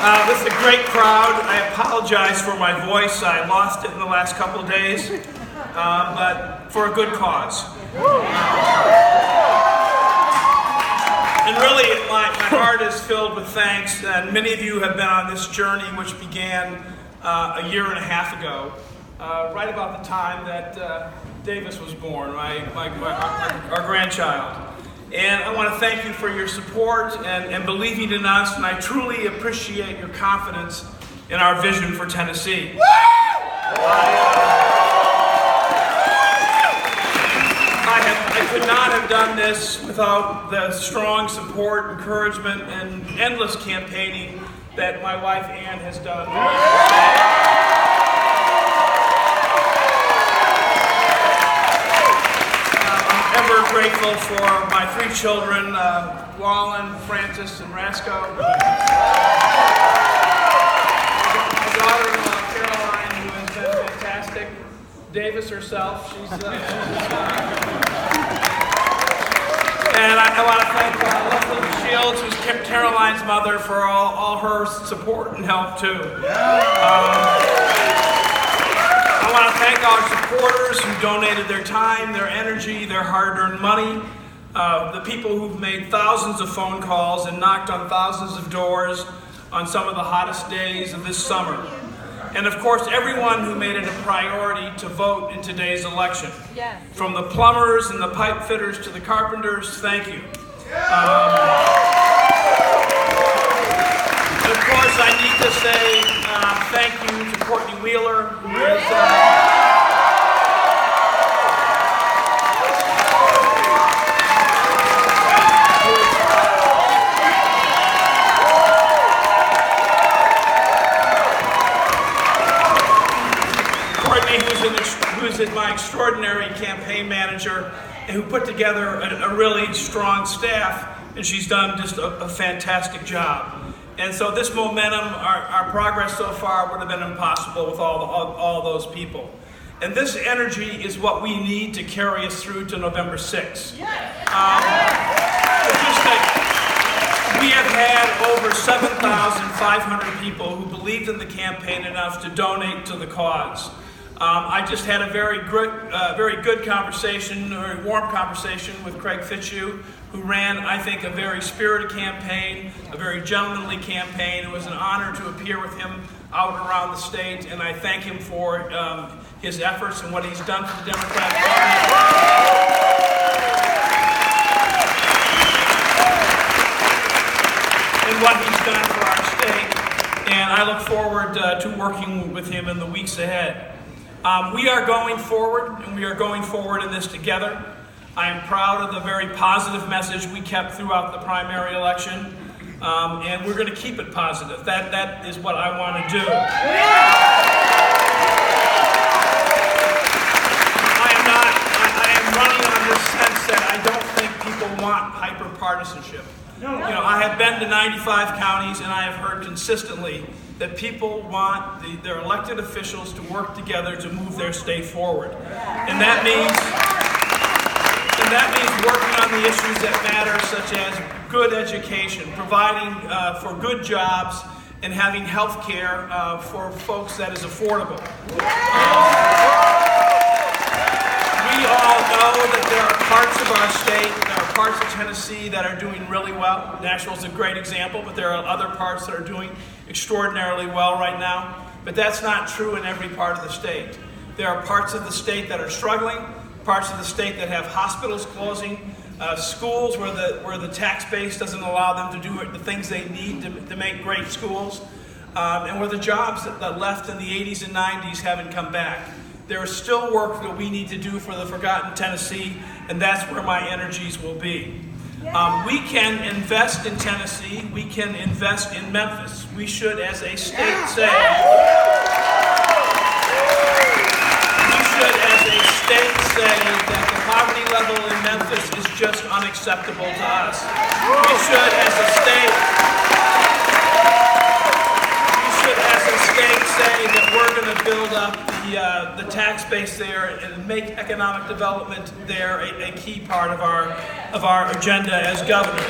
This is a great crowd. I apologize for my voice. I lost it in the last couple of days, but for a good cause. And really, my heart is filled with thanks, and many of you have been on this journey, which began a year and a half ago, right about the time that Davis was born, our grandchild. And I want to thank you for your support and believing in us, and I truly appreciate your confidence in our vision for Tennessee. I could not have done this without the strong support, encouragement, and endless campaigning that my wife Ann has done. Ever grateful for my three children, Wallen, Francis, and Rasco. My daughter-in-law, Caroline, who has been fantastic. Davis herself, and I want to thank Leslie Shields, who's Caroline's mother, for all her support and help too. I want to thank our supporters who donated their time, their energy, their hard-earned money, the people who've made thousands of phone calls and knocked on thousands of doors on some of the hottest days of this summer. And of course, everyone who made it a priority to vote in today's election. Yes. From the plumbers and the pipe fitters to the carpenters, thank you. And of course, I need to say thank you to Courtney Wheeler, who is who's my extraordinary campaign manager, and who put together a really strong staff, and she's done just a fantastic job. And so this momentum, our progress so far would have been impossible with all those people. And this energy is what we need to carry us through to November 6th. We have had over 7,500 people who believed in the campaign enough to donate to the cause. I just had a very good conversation, a very warm conversation with Craig Fitzhugh, who ran, I think, a very spirited campaign, a very gentlemanly campaign. It was an honor to appear with him out around the state, and I thank him for his efforts and what he's done for the Democratic Party. And what he's done for our state. And I look forward to working with him in the weeks ahead. We are going forward, and we are going forward in this together. I am proud of the very positive message we kept throughout the primary election, and we're going to keep it positive. That is what I want to do. I am running on this sense that I don't think people want hyper-partisanship. I have been to 95 counties, and I have heard consistently that people want their elected officials to work together to move their state forward. And that means working on the issues that matter, such as good education, providing for good jobs, and having health care for folks that is affordable. We all know that there are parts of our state, there are parts of Tennessee that are doing really well. Nashville's a great example, but there are other parts that are doing extraordinarily well right now. But that's not true in every part of the state. There are parts of the state that are struggling, parts of the state that have hospitals closing, schools where the tax base doesn't allow them to do the things they need to make great schools, and where the jobs that left in the 80s and 90s haven't come back. There is still work that we need to do for the forgotten Tennessee, and that's where my energies will be. We can invest in Tennessee. We can invest in Memphis. We should, as a state, say that the poverty level in Memphis is just unacceptable to us. We should, as a state, say that we're going to build up the tax base there and make economic development there a key part of our agenda as governor.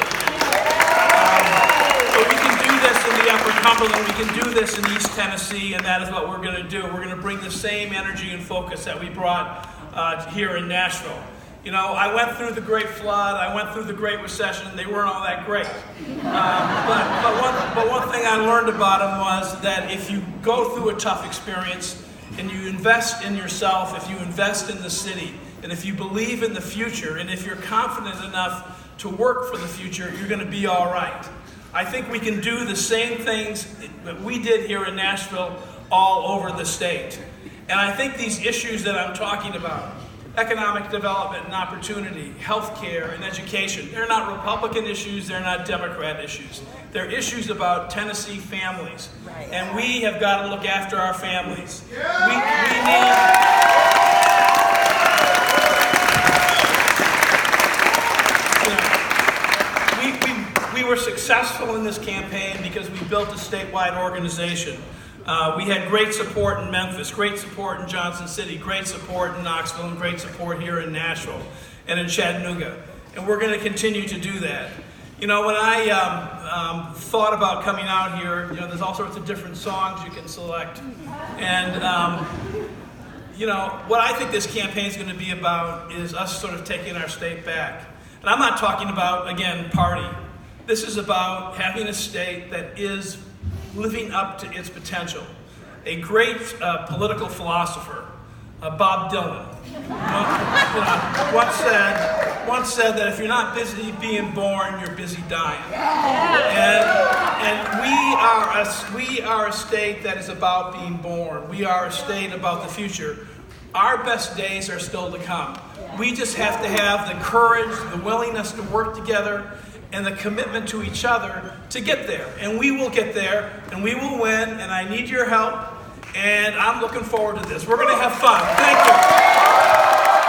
But we can do this in the upper Cumberland, we can do this in East Tennessee, and that is what we're going to do. We're going to bring the same energy and focus that we brought here in Nashville. You know, I went through the Great Flood, I went through the Great Recession, they weren't all that great. But one thing I learned about them was that if you go through a tough experience and you invest in yourself, if you invest in the city, and if you believe in the future, and if you're confident enough to work for the future, you're going to be all right. I think we can do the same things that we did here in Nashville all over the state. And I think these issues that I'm talking about, economic development and opportunity, healthcare and education, they're not Republican issues, they're not Democrat issues. They're issues about Tennessee families. Right. And we have got to look after our families. We were successful in this campaign because we built a statewide organization. We had great support in Memphis, great support in Johnson City, great support in Knoxville, and great support here in Nashville and in Chattanooga. And we're going to continue to do that. You know, when I thought about coming out here, you know, there's all sorts of different songs you can select. And, you know, what I think this campaign is going to be about is us sort of taking our state back. And I'm not talking about, again, party. This is about having a state that is living up to its potential. A great political philosopher, Bob Dylan, once said that if you're not busy being born, you're busy dying. And we are a state that is about being born. We are a state about the future. Our best days are still to come. We just have to have the courage, the willingness to work together, and the commitment to each other to get there. And we will get there, and we will win, and I need your help, and I'm looking forward to this. We're going to have fun. Thank you.